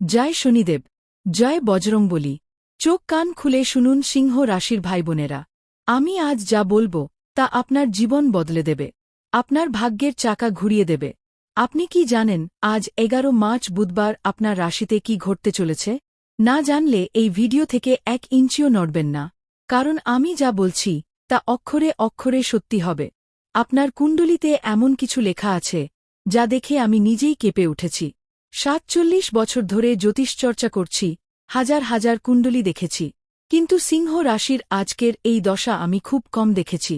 জয় শনিদেব, জয় বজরংবলী। চোখ কান খুলে শুনুন সিংহ রাশির ভাইবোনেরা। আমি আজ যা বলবো তা আপনার জীবন বদলে দেবে, আপনার ভাগ্যের চাকা ঘুরিয়ে দেবে। আপনি কি জানেন আজ 11 মার্চ বুধবার আপনার রাশিতে কি ঘটতে চলেছে? না জানলে এই ভিডিও থেকে 1 ইঞ্চিও নড়বেন না, কারণ আমি যা বলছি তা অক্ষরে অক্ষরে সত্যি হবে। আপনার কুণ্ডলিতে এমন কিছু লেখা আছে যা দেখে আমি নিজেই কেঁপে উঠেছি। 47 বছর ধরে জ্যোতিষচর্চা করছি, হাজার হাজার কুণ্ডলী দেখেছি, কিন্তু সিংহ রাশির আজকের এই দশা আমি খুব কম দেখেছি।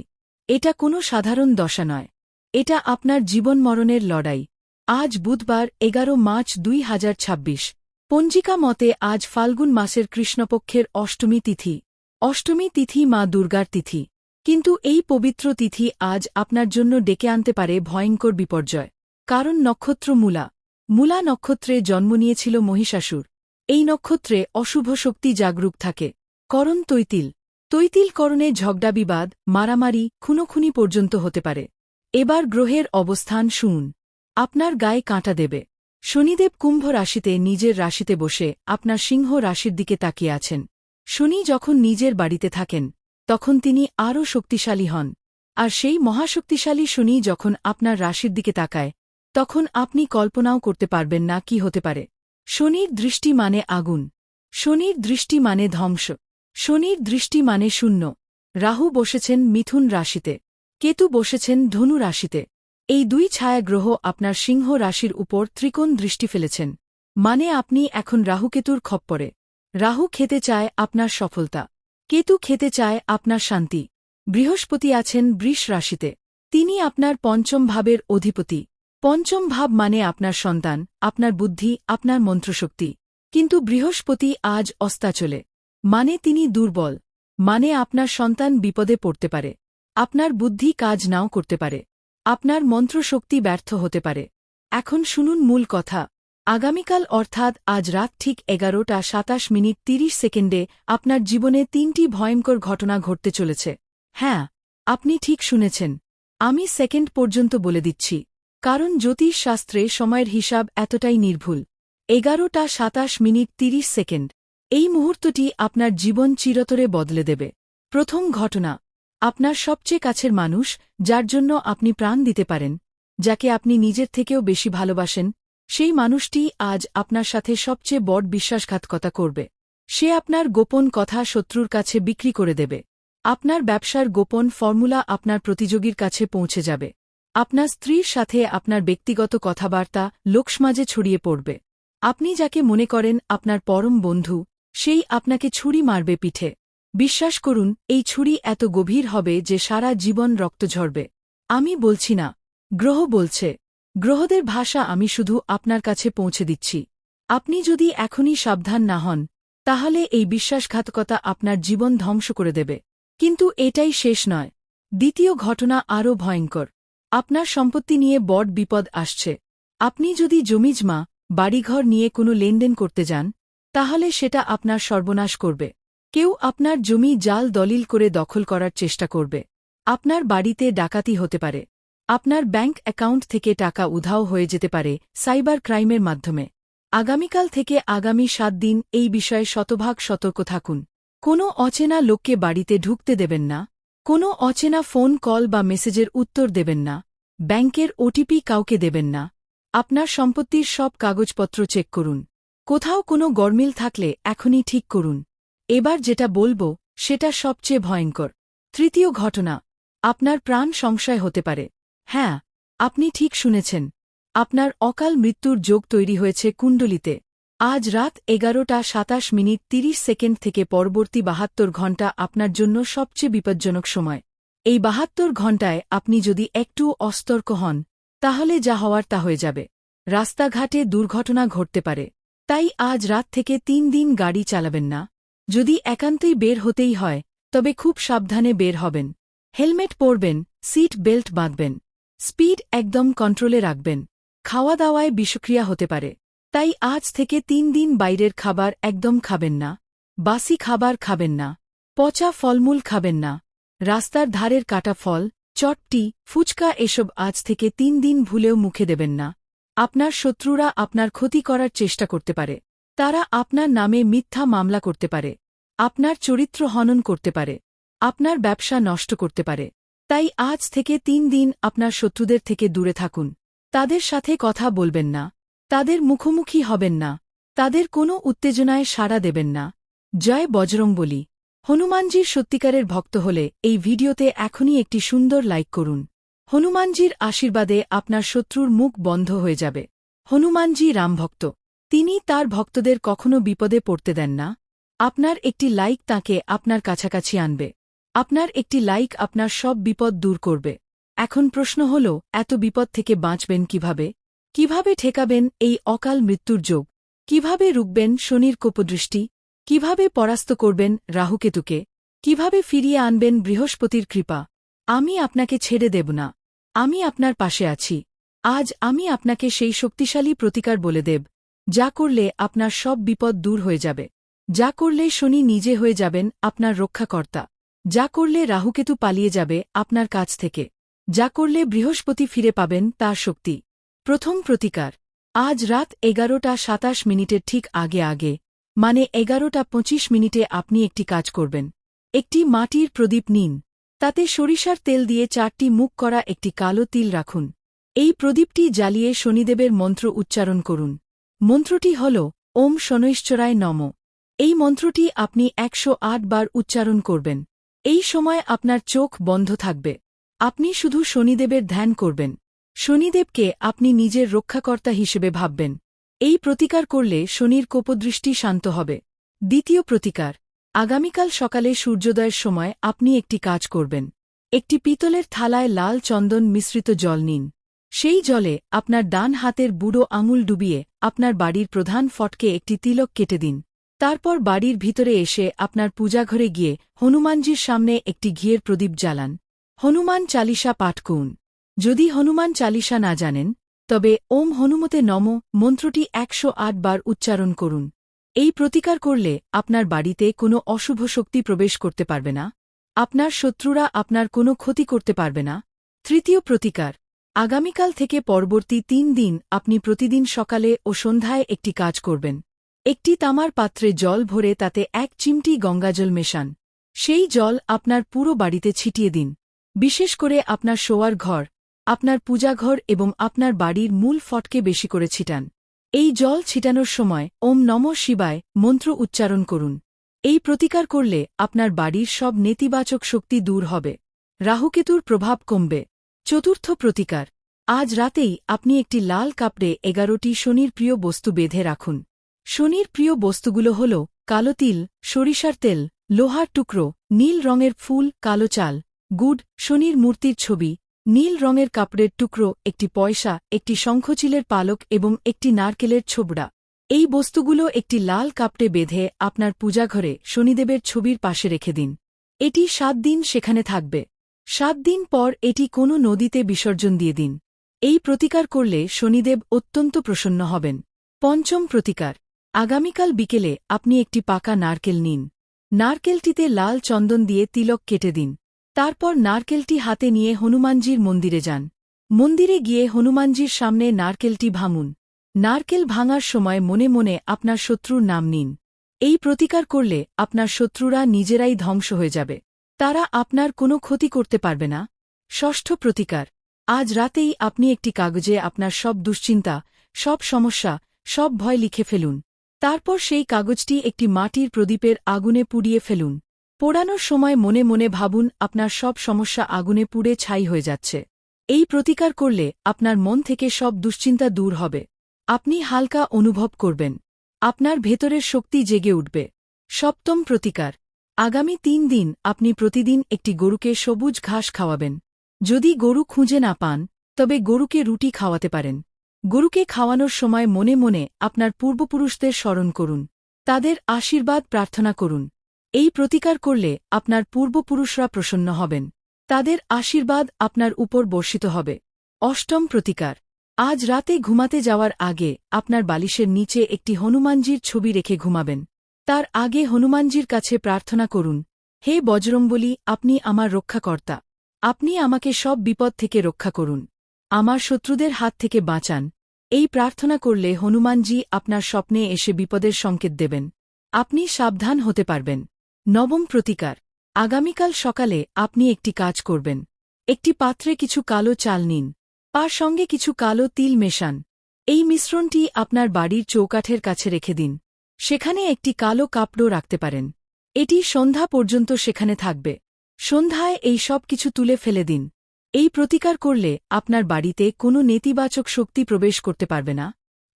এটা কোনো সাধারণ দশা নয়, এটা আপনার জীবন মরণের লড়াই। আজ বুধবার 11 মার্চ 2026। পঞ্জিকা মতে আজ ফাল্গুন মাসের কৃষ্ণপক্ষের অষ্টমী তিথি। অষ্টমী তিথি মা দুর্গার তিথি, কিন্তু এই পবিত্র তিথি আজ আপনার জন্য ডেকে আনতে পারে ভয়ঙ্কর বিপর্যয়। কারণ নক্ষত্র মূলা। মূলা নক্ষত্রে জন্ম নিয়েছিল মহিষাসুর। এই নক্ষত্রে অশুভ শক্তি জাগরুক থাকে। করণ তৈতিল। তৈতিল করণে ঝগড়া বিবাদ, মারামারি, খুনোখুনি পর্যন্ত হতে পারে। এবার গ্রহের অবস্থান শুনুন, আপনার গায়ে কাঁটা দেবে। শনিদেব কুম্ভ রাশিতে নিজের রাশিতে বসে আপনার সিংহ রাশির দিকে তাকিয়ে আছেন। শনি যখন নিজের বাড়িতে থাকেন তখন তিনি আরও শক্তিশালী হন, আর সেই মহাশক্তিশালী শনি যখন আপনার রাশির দিকে তাকায় তখন আপনি কল্পনাও করতে পারবেন না কি হতে পারে। শনির দৃষ্টি মানে আগুন, শনির দৃষ্টি মানে ধ্বংস, শনির দৃষ্টি মানে শূন্য। রাহু বসেছেন মিথুন রাশিতে, কেতু বসেছেন ধনু রাশিতে। এই দুই ছায়া গ্রহ আপনার সিংহ রাশির উপর ত্রিকোণ দৃষ্টি ফেলেছেন, মানে আপনি এখন রাহুকেতুর খপ্পরে। রাহু খেতে চায় আপনার সফলতা, কেতু খেতে চায় আপনার শান্তি। বৃহস্পতি আছেন বৃষ রাশিতে, তিনি আপনার পঞ্চম ভাবের অধিপতি। পঞ্চম ভাব মানে আপনার সন্তান, আপনার বুদ্ধি, আপনার মন্ত্রশক্তি। কিন্তু বৃহস্পতি আজ অস্তাচলে, মানে তিনি দুর্বল, মানে আপনার সন্তান বিপদে পড়তে পারে, আপনার বুদ্ধি কাজ নাও করতে পারে, আপনার মন্ত্রশক্তি ব্যর্থ হতে পারে। এখন শুনুন মূল কথা। আগামীকাল অর্থাৎ আজ রাত ঠিক 11:27 আপনার জীবনে 3টি ভয়ঙ্কর ঘটনা ঘটতে চলেছে। হ্যাঁ, আপনি ঠিক শুনেছেন, আমি সেকেন্ড পর্যন্ত বলে দিচ্ছি, কারণ জ্যোতিষ শাস্ত্রে সময়ের হিসাব এতটাই নির্ভুল। 11:27 এই মুহূর্তটি আপনার জীবন চিরতরে বদলে দেবে। প্রথম ঘটনা, আপনার সবচেয়ে কাছের মানুষ, যার জন্য আপনি প্রাণ দিতে পারেন, যাকে আপনি নিজের থেকেও বেশি ভালোবাসেন, সেই মানুষটি আজ আপনার সাথে সবচেয়ে বড় বিশ্বাসঘাতকতা করবে। সে আপনার গোপন কথা শত্রুর কাছে বিক্রি করে দেবে। আপনার ব্যবসার গোপন ফর্মুলা আপনার প্রতিযোগীর কাছে পৌঁছে যাবে। আপনার স্ত্রীর সাথে আপনার ব্যক্তিগত কথাবার্তা লোকসমাজে ছড়িয়ে পড়বে। আপনি যাকে মনে করেন আপনার পরম বন্ধু, সেই আপনাকে ছুরি মারবে পিঠে। বিশ্বাস করুন, এই ছুরি এত গভীর হবে যে সারা জীবন রক্ত ঝরবে। আমি বলছি না, গ্রহ বলছে। গ্রহদের ভাষা আমি শুধু আপনার কাছে পৌঁছে দিচ্ছি। আপনি যদি এখনই সাবধান না হন তাহলে এই বিশ্বাসঘাতকতা আপনার জীবন ধ্বংস করে দেবে। কিন্তু এটাই শেষ নয়। দ্বিতীয় ঘটনা আরও ভয়ঙ্কর। আপনার সম্পত্তি নিয়ে বড় বিপদ আসছে। আপনি যদি জমিজমা, বাড়িঘর নিয়ে কোনো লেনদেন করতে যান তাহলে সেটা আপনার সর্বনাশ করবে। কেউ আপনার জমি জাল দলিল করে দখল করার চেষ্টা করবে। আপনার বাড়িতে ডাকাতি হতে পারে। আপনার ব্যাংক অ্যাকাউন্ট থেকে টাকা উধাও হয়ে যেতে পারে সাইবার ক্রাইমের মাধ্যমে। আগামীকাল থেকে আগামী 7 দিন এই বিষয়ে শতভাগ সতর্ক থাকুন। কোনো অচেনা লোককে বাড়িতে ঢুকতে দেবেন না, কোনো অচেনা ফোন কল বা মেসেজের উত্তর দেবেন না, ব্যাংকের ওটিপি কাউকে দেবেন না। আপনার সম্পত্তির সব কাগজপত্র চেক করুন। কোথাও কোনো গরমিল থাকলে এখনই ঠিক করুন। এবার যেটা বলবো সেটা সবচেয়ে ভয়ঙ্কর। তৃতীয় ঘটনা, আপনার প্রাণ সংশয় হতে পারে। হ্যাঁ, আপনি ঠিক শুনেছেন, আপনার অকাল মৃত্যুর যোগ তৈরি হয়েছে কুণ্ডলিতে। আজ রাত 11:27 থেকে পরবর্তী 72 ঘণ্টা আপনার জন্য সবচেয়ে বিপজ্জনক সময়। এই 72 ঘণ্টায় আপনি যদি একটু অসতর্ক হন তাহলে যা হওয়ার তা হয়ে যাবে। রাস্তাঘাটে দুর্ঘটনা ঘটতে পারে। তাই আজ রাত থেকে 3 দিন গাড়ি চালাবেন না। যদি একান্তই বের হতেই হয় তবে খুব সাবধানে বের হবেন। হেলমেট পরবেন, সিট বেল্ট বাঁধবেন, স্পিড একদম কন্ট্রোলে রাখবেন। খাওয়া দাওয়ায় বিষক্রিয়া হতে পারে। তাই আজ থেকে 3 দিন বাইরের খাবার একদম খাবেন না, বাসি খাবার খাবেন না, পচা ফলমূল খাবেন না, রাস্তার ধারের কাটা ফল, চটটি, ফুচকা এসব আজ থেকে 3 দিন ভুলেও মুখে দেবেন না। আপনার শত্রুরা আপনার ক্ষতি করার চেষ্টা করতে পারে। তারা আপনার নামে মিথ্যা মামলা করতে পারে, আপনার চরিত্র হনন করতে পারে, আপনার ব্যবসা নষ্ট করতে পারে। তাই আজ থেকে ৩ দিন আপনার শত্রুদের থেকে দূরে থাকুন। তাদের সাথে কথা বলবেন না, তাদের মুখোমুখি হবেন না, তাদের কোনো উত্তেজনায় সাড়া দেবেন না। জয় বজরংবলী। হনুমানজির সত্যিকারের ভক্ত হলে এই ভিডিওতে এখনই একটি সুন্দর লাইক করুন। হনুমানজির আশীর্বাদে আপনার শত্রুর মুখ বন্ধ হয়ে যাবে। হনুমানজি রামভক্ত, তিনি তার ভক্তদের কখনো বিপদে পড়তে দেন না। আপনার একটি লাইক তাঁকে আপনার কাছাকাছি আনবে। আপনার একটি লাইক আপনার সব বিপদ দূর করবে। এখন প্রশ্ন হল, এত বিপদ থেকে বাঁচবেন কিভাবে? কিভাবে ঠেকাবেন এই অকাল মৃত্যুর যোগ? কিভাবে রুখবেন শনির কোপদৃষ্টি? কিভাবে পরাস্ত করবেন রাহুকেতুকে? কিভাবে ফিরিয়ে আনবেন বৃহস্পতির কৃপা? আমি আপনাকে ছেড়ে দেব না। আমি আপনার পাশে আছি। আজ আমি আপনাকে সেই শক্তিশালী প্রতিকার বলে দেব, যা করলে আপনার সব বিপদ দূর হয়ে যাবে, যা করলে শনি নিজে হয়ে যাবেন আপনার রক্ষাকর্তা, যা করলে রাহুকেতু পালিয়ে যাবে আপনার কাছ থেকে, যা করলে বৃহস্পতি ফিরে পাবেন তার শক্তি। প্রথম প্রতিকার। আজ রাত 11:27 ঠিক আগে মানে 11:25 আপনি একটি কাজ করবেন। একটি মাটির প্রদীপ নিন, তাতে সরিষার তেল দিয়ে 4টি মুখ করা একটি কালো তিল রাখুন। এই প্রদীপটি জ্বালিয়ে শনিদেবের মন্ত্র উচ্চারণ করুন। মন্ত্রটি হল ওম শনৈশ্চরায় নমঃ। এই মন্ত্রটি আপনি 108 বার উচ্চারণ করবেন। এই সময় আপনার চোখ বন্ধ থাকবে। আপনি শুধু শনিদেবের ধ্যান করবেন। শনিদেবকে আপনি নিজের রক্ষাকর্তা হিসেবে ভাববেন। এই প্রতিকার করলে শনির কোপদৃষ্টি শান্ত হবে। দ্বিতীয় প্রতিকার। আগামীকাল সকালে সূর্যোদয়ের সময় আপনি একটি কাজ করবেন। একটি পিতলের থালায় লাল চন্দন মিশ্রিত জল নিন। সেই জলে আপনার ডান হাতের বুড়ো আঙুল ডুবিয়ে আপনার বাড়ির প্রধান ফটকে একটি তিলক কেটে দিন। তারপর বাড়ির ভিতরে এসে আপনার পূজাঘরে গিয়ে হনুমানজির সামনে একটি ঘিয়ের প্রদীপ জ্বালান। হনুমান চালিসা পাঠ করুন। যদি হনুমান চালিসা না জানেন, তবে ওম হনুমতে নমঃ মন্ত্রটি 108 বার উচ্চারণ করুন। এই প্রতিকার করলে আপনার বাড়িতে কোনো অশুভ শক্তি প্রবেশ করতে পারবে না। আপনার শত্রুরা আপনার কোনো ক্ষতি করতে পারবে না। তৃতীয় প্রতিকার। আগামীকাল থেকে পরবর্তী 3 দিন আপনি প্রতিদিন সকালে ও সন্ধ্যায় একটি কাজ করবেন। একটি তামার পাত্রে জল ভরে তাতে 1 চিমটি গঙ্গাজল মেশান। সেই জল আপনার পুরো বাড়িতে ছিটিয়ে দিন। বিশেষ করে আপনার শোয়ার ঘর, আপনার পূজাঘর এবং আপনার বাড়ির মূল ফটকে বেশি করে ছিটান। এই জল ছিটানোর সময় ওম নমঃ শিবায় মন্ত্র উচ্চারণ করুন। এই প্রতিকার করলে আপনার বাড়ির সব নেতিবাচক শক্তি দূর হবে, রাহুকেতুর প্রভাব কমবে। চতুর্থ প্রতিকার। আজ রাতেই আপনি একটি লাল কাপড়ে 11টি শনির প্রিয় বস্তু বেঁধে রাখুন। শনির প্রিয় বস্তুগুলো হল কালো তিল, সরিষার তেল, লোহার টুকরো, নীল রঙের ফুল, কালো চাল, গুড়, শনির মূর্তির ছবি, নীল রঙের কাপড়ের টুকরো, একটি পয়সা, একটি শঙ্খচিলের পালক এবং একটি নারকেলের ছোবড়া। এই বস্তুগুলো একটি লাল কাপড়ে বেঁধে আপনার পূজাঘরে শনিদেবের ছবির পাশে রেখে দিন। এটি 7 দিন সেখানে থাকবে। 7 দিন পর এটি কোনো নদীতে বিসর্জন দিয়ে দিন। এই প্রতিকার করলে শনিদেব অত্যন্ত প্রসন্ন হবেন। পঞ্চম প্রতিকার। আগামীকাল বিকেলে আপনি একটি পাকা নারকেল নিন। নারকেলটিতে লাল চন্দন দিয়ে তিলক কেটে দিন। তারপর নারকেলটি হাতে নিয়ে হনুমানজির মন্দিরে যান। মন্দিরে গিয়ে হনুমানজির সামনে নারকেলটি ভাঙুন। নারকেল ভাঙার সময় মনে মনে আপনার শত্রুর নাম নিন। এই প্রতিকার করলে আপনার শত্রুরা নিজেরাই ধ্বংস হয়ে যাবে। তারা আপনার কোনো ক্ষতি করতে পারবে না। ষষ্ঠ প্রতিকার। আজ রাতেই আপনি একটি কাগজে আপনার সব দুশ্চিন্তা, সব সমস্যা, সব ভয় লিখে ফেলুন। তারপর সেই কাগজটি একটি মাটির প্রদীপের আগুনে পুড়িয়ে ফেলুন। পোড়ানোর সময় মনে মনে ভাবুন আপনার সব সমস্যা আগুনে পুড়ে ছাই হয়ে যাচ্ছে। এই প্রতিকার করলে আপনার মন থেকে সব দুশ্চিন্তা দূর হবে। আপনি হালকা অনুভব করবেন। আপনার ভেতরের শক্তি জেগে উঠবে। সপ্তম প্রতিকার। আগামী 3 দিন আপনি প্রতিদিন একটি গরুকে সবুজ ঘাস খাওয়াবেন। যদি গরু খুঁজে না পান, তবে গরুকে রুটি খাওয়াতে পারেন। গরুকে খাওয়ানোর সময় মনে মনে আপনার পূর্বপুরুষদের স্মরণ করুন। তাদের আশীর্বাদ প্রার্থনা করুন। এই প্রতিকার করলে আপনার পূর্বপুরুষরা প্রসন্ন হবেন। তাদের আশীর্বাদ আপনার উপর বর্ষিত হবে। অষ্টম প্রতিকার। আজ রাতে ঘুমাতে যাওয়ার আগে আপনার বালিশের নিচে একটি হনুমানজির ছবি রেখে ঘুমাবেন। তার আগে হনুমানজির কাছে প্রার্থনা করুন, হে বজরংবলী, আপনি আমার রক্ষাকর্তা। আপনি আমাকে সব বিপদ থেকে রক্ষা করুন। আমার শত্রুদের হাত থেকে বাঁচান। এই প্রার্থনা করলে হনুমানজি আপনার স্বপ্নে এসে বিপদের সংকেত দেবেন। আপনি সাবধান হতে পারবেন। নবম প্রতিকার। আগামীকাল সকালে আপনি একটি কাজ করবেন। একটি পাত্রে কিছু কালো চাল নিন। তার সঙ্গে কিছু কালো তিল মেশান। এই মিশ্রণটি আপনার বাড়ির চৌকাঠের কাছে রেখে দিন। সেখানে একটি কালো কাপড়ও রাখতে পারেন। এটি সন্ধ্যা পর্যন্ত সেখানে থাকবে। সন্ধ্যায় এই সব কিছু তুলে ফেলে দিন। এই প্রতিকার করলে আপনার বাড়িতে কোনো নেতিবাচক শক্তি প্রবেশ করতে পারবে না।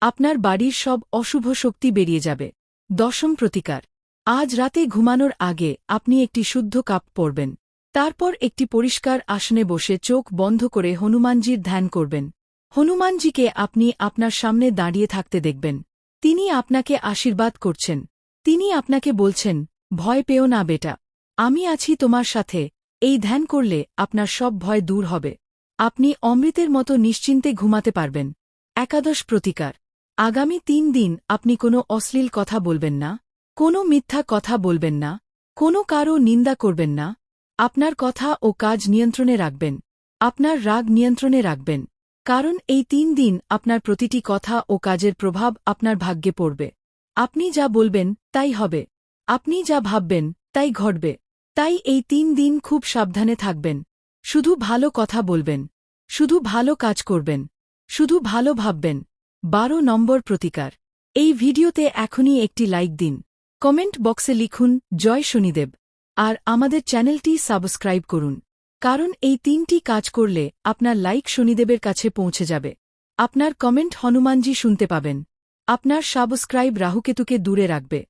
আপনার বাড়ির সব অশুভ শক্তি বেরিয়ে যাবে। দশম প্রতিকার। আজ রাতে ঘুমানোর আগে আপনি একটি শুদ্ধ কাপ পরবেন। তারপর একটি পরিষ্কার আসনে বসে চোখ বন্ধ করে হনুমানজির ধ্যান করবেন। হনুমানজিকে আপনি আপনার সামনে দাঁড়িয়ে থাকতে দেখবেন। তিনি আপনাকে আশীর্বাদ করছেন। তিনি আপনাকে বলছেন, ভয় পেও না বেটা, আমি আছি তোমার সাথে। এই ধ্যান করলে আপনার সব ভয় দূর হবে। আপনি অমৃতের মতো নিশ্চিন্তে ঘুমাতে পারবেন। একাদশ প্রতিকার। আগামী 3 দিন আপনি কোনো অশ্লীল কথা বলবেন না, কোনো মিথ্যা কথা বলবেন না, কোনো কারও নিন্দা করবেন না। আপনার কথা ও কাজ নিয়ন্ত্রণে রাখবেন। আপনার রাগ নিয়ন্ত্রণে রাখবেন। কারণ এই 3 দিন আপনার প্রতিটি কথা ও কাজের প্রভাব আপনার ভাগ্যে পড়বে। আপনি যা বলবেন তাই হবে। আপনি যা ভাববেন তাই ঘটবে। তাই এই 3 দিন খুব সাবধানে থাকবেন। শুধু ভালো কথা বলবেন। শুধু ভালো কাজ করবেন। শুধু ভালো ভাববেন। 12 নম্বর প্রতিকার। এই ভিডিওতে এখনই একটি লাইক দিন। কমেন্ট বক্সে লিখুন জয় শনিদেব। আর আমাদের চ্যানেলটি সাবস্ক্রাইব করুন। কারণ এই 3টি কাজ করলে আপনার লাইক শনিদেবের কাছে পৌঁছে যাবে। আপনার কমেন্ট হনুমানজি শুনতে পাবেন। আপনার সাবস্ক্রাইব রাহুকেতুকে দূরে রাখবে।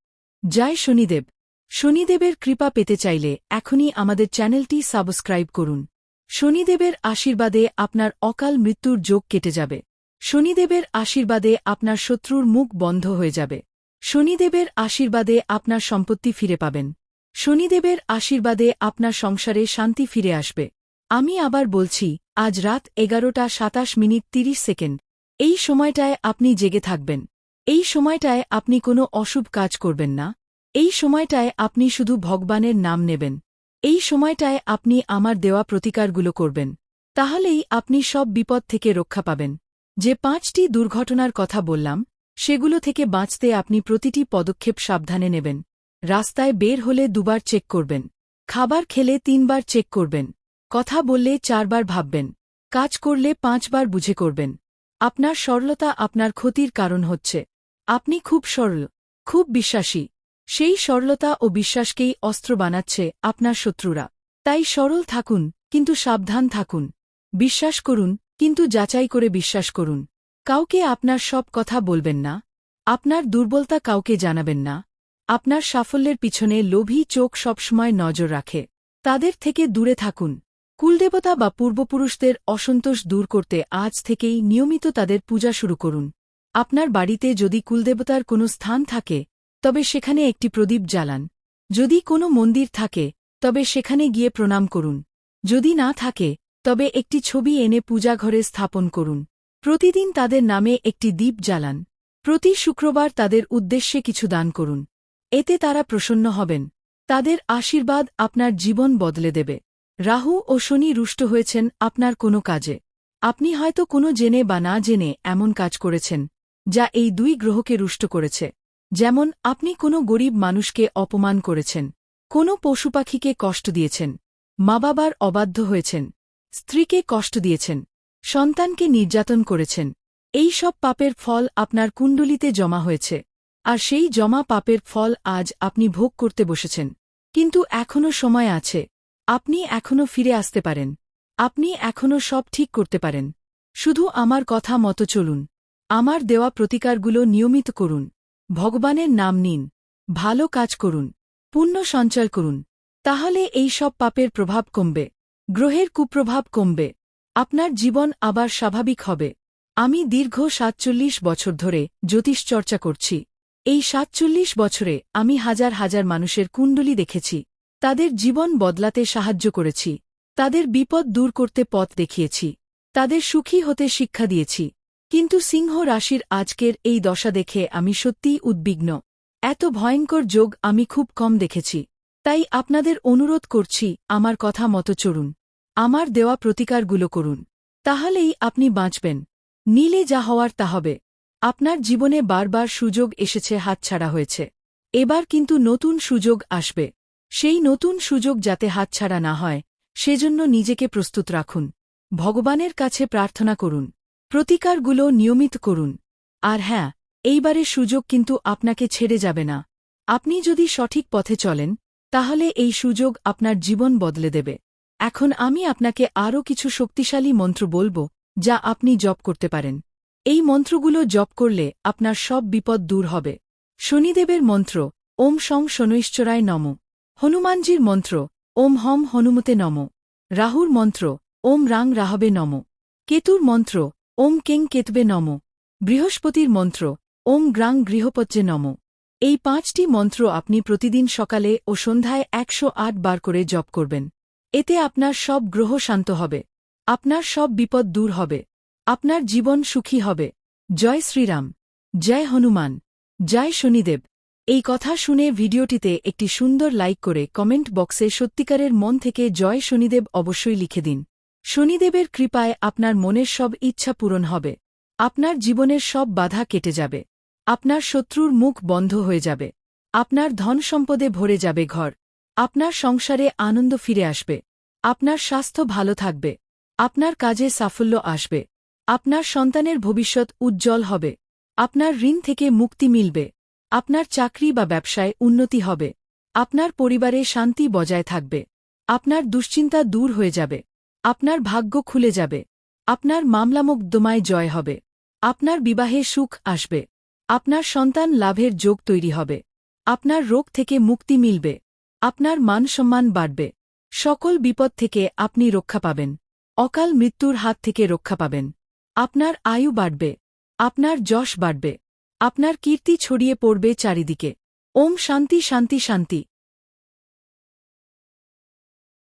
জয় শনিদেব। শনিদেবের কৃপা পেতে চাইলে এখনই আমাদের চ্যানেলটি সাবস্ক্রাইব করুন। শনিদেবের আশীর্বাদে আপনার অকাল মৃত্যুর যোগ কেটে যাবে। শনিদেবের আশীর্বাদে আপনার শত্রুর মুখ বন্ধ হয়ে যাবে। শনিদেবের আশীর্বাদে আপনার সম্পত্তি ফিরে পাবেন। শনিদেবের আশীর্বাদে আপনার সংসারে শান্তি ফিরে আসবে। আমি আবার বলছি, আজ রাত 11:27:30। এই সময়টায় আপনি জেগে থাকবেন। এই সময়টায় আপনি কোনো অশুভ কাজ করবেন না। এই সময়টায় আপনি শুধু ভগবানের নাম নেবেন। এই সময়টায় আপনি আমার দেওয়া প্রতিকারগুলো করবেন। তাহলেই আপনি সব বিপদ থেকে রক্ষা পাবেন। যে 5টি দুর্ঘটনার কথা বললাম, সেগুলো থেকে বাঁচতে আপনি প্রতিটি পদক্ষেপ সাবধানে নেবেন। রাস্তায় বের হলে 2বার চেক করবেন। খাবার খেলে 3বার চেক করবেন। কথা বললে 4বার ভাববেন। কাজ করলে 5বার বুঝে করবেন। আপনার সরলতা আপনার ক্ষতির কারণ হচ্ছে। আপনি খুব সরল, খুব বিশ্বাসী। সেই সরলতা ও বিশ্বাসকেই অস্ত্র বানাচ্ছে আপনার শত্রুরা। তাই সরল থাকুন, কিন্তু সাবধান থাকুন। বিশ্বাস করুন, কিন্তু যাচাই করে বিশ্বাস করুন। কাউকে আপনার সব কথা বলবেন না। আপনার দুর্বলতা কাউকে জানাবেন না। আপনার সাফল্যের পিছনে লোভী চোখ সবসময় নজর রাখে। তাদের থেকে দূরে থাকুন। কুলদেবতা বা পূর্বপুরুষদের অসন্তোষ দূর করতে আজ থেকেই নিয়মিত তাদের পূজা শুরু করুন। আপনার বাড়িতে যদি কুলদেবতার কোনো স্থান থাকে, তবে সেখানে একটি প্রদীপ জ্বালান। যদি কোনো মন্দির থাকে, তবে সেখানে গিয়ে প্রণাম করুন। যদি না থাকে, তবে একটি ছবি এনে পূজাঘরে স্থাপন করুন। প্রতিদিন তাদের নামে একটি দীপ জ্বালান। প্রতি শুক্রবার তাদের উদ্দেশ্যে কিছু দান করুন। এতে তারা প্রসন্ন হবেন। তাদের আশীর্বাদ আপনার জীবন বদলে দেবে। রাহু ও শনি রুষ্ট হয়েছেন আপনার কোনো কাজে। আপনি হয়তো কোনো জেনে বা না জেনে এমন কাজ করেছেন, যা এই 2 গ্রহকে রুষ্ট করেছে। যেমন আপনি কোনো গরিব মানুষকে অপমান করেছেন, কোনো পশুপাখিকে কষ্ট দিয়েছেন, মা বাবার অবাধ্য হয়েছেন, স্ত্রীকে কষ্ট দিয়েছেন, সন্তানকে নির্যাতন করেছেন। এই সব পাপের ফল আপনার কুণ্ডলিতে জমা হয়েছে। আর সেই জমা পাপের ফল আজ আপনি ভোগ করতে বসেছেন। কিন্তু এখনও সময় আছে। আপনি এখনও ফিরে আসতে পারেন। আপনি এখনও সব ঠিক করতে পারেন। শুধু আমার কথা মতো চলুন। আমার দেওয়া প্রতিকারগুলো নিয়মিত করুন। ভগবানের নাম নিন। ভালো কাজ করুন। পুণ্য সঞ্চয় করুন। তাহলে এই সব পাপের প্রভাব কমবে। গ্রহের কুপ্রভাব কমবে। আপনার জীবন আবার স্বাভাবিক হবে। আমি দীর্ঘ 47 বছর ধরে জ্যোতিষ চর্চা করছি। এই 47 বছরে আমি হাজার হাজার মানুষের কুণ্ডলী দেখেছি। তাদের জীবন বদলাতে সাহায্য করেছি। তাদের বিপদ দূর করতে পথ দেখিয়েছি। তাদের সুখী হতে শিক্ষা দিয়েছি। কিন্তু সিংহ রাশির আজকের এই দশা দেখে আমি সত্যিই উদ্বিগ্ন। এত ভয়ঙ্কর যোগ আমি খুব কম দেখেছি। তাই আপনাদের অনুরোধ করছি, আমার কথা মতো চলুন। আমার দেওয়া প্রতিকারগুলো করুন। তাহলেই আপনি বাঁচবেন। নীলে যা হওয়ার তা হবে। আপনার জীবনে বারবার সুযোগ এসেছে, হাতছাড়া হয়েছে। এবার কিন্তু নতুন সুযোগ আসবে। সেই নতুন সুযোগ যাতে হাতছাড়া না হয়, সেজন্য নিজেকে প্রস্তুত রাখুন। ভগবানের কাছে প্রার্থনা করুন। প্রতিকারগুলো নিয়মিত করুন। আর হ্যাঁ, এইবারে সুযোগ কিন্তু আপনাকে ছেড়ে যাবে না। আপনি যদি সঠিক পথে চলেন, তাহলে এই সুযোগ আপনার জীবন বদলে দেবে। এখন আমি আপনাকে আরও কিছু শক্তিশালী মন্ত্র বলবো, যা আপনি জপ করতে পারেন। এই মন্ত্রগুলো জপ করলে আপনার সব বিপদ দূর হবে। শনিদেবের মন্ত্র, ওম শং শনৈশ্চরায় নম। হনুমানজির মন্ত্র, ওম হম হনুমতে নম। রাহুর মন্ত্র, ওম রাং রাহবে নম। কেতুর মন্ত্র, ওম কেং কেতবে নম। বৃহস্পতির মন্ত্র, ওম গ্রাং গৃহপত্যে নম। এই 5টি মন্ত্র আপনি প্রতিদিন সকালে ও সন্ধ্যায় 108 বার করে জপ করবেন। এতে আপনার সব গ্রহ শান্ত হবে। আপনার সব বিপদ দূর হবে। আপনার জীবন সুখী হবে। জয় শ্রীরাম। জয় হনুমান। জয় শনিদেব। এই কথা শুনে ভিডিওটিতে একটি সুন্দর লাইক করে কমেন্ট বক্সে সত্যিকারের মন থেকে জয় শনিদেব অবশ্যই লিখে দিন। শনিদেবের কৃপায় আপনার মনের সব ইচ্ছা পূরণ হবে। আপনার জীবনের সব বাধা কেটে যাবে। আপনার শত্রুর মুখ বন্ধ হয়ে যাবে। আপনার ধন সম্পদে ভরে যাবে ঘর। আপনার সংসারে আনন্দ ফিরে আসবে। আপনার স্বাস্থ্য ভালো থাকবে। আপনার কাজে সাফল্য আসবে। আপনার সন্তানের ভবিষ্যৎ উজ্জ্বল হবে। আপনার ঋণ থেকে মুক্তি মিলবে। আপনার চাকরি বা ব্যবসায় উন্নতি হবে। আপনার পরিবারে শান্তি বজায় থাকবে। আপনার দুশ্চিন্তা দূর হয়ে যাবে। আপনার ভাগ্য খুলে যাবে। আপনার মামলামোকদ্দমায় জয় হবে। আপনার বিবাহে সুখ আসবে। আপনার সন্তান লাভের যোগ তৈরি হবে। আপনার রোগ থেকে মুক্তি মিলবে। আপনার মানসম্মান বাড়বে। সকল বিপদ থেকে আপনি রক্ষা পাবেন। অকাল মৃত্যুর হাত থেকে রক্ষা পাবেন। আপনার আয়ু বাড়বে। আপনার যশ বাড়বে। আপনার কীর্তি ছড়িয়ে পড়বে চারিদিকে। ওম শান্তি শান্তি শান্তি।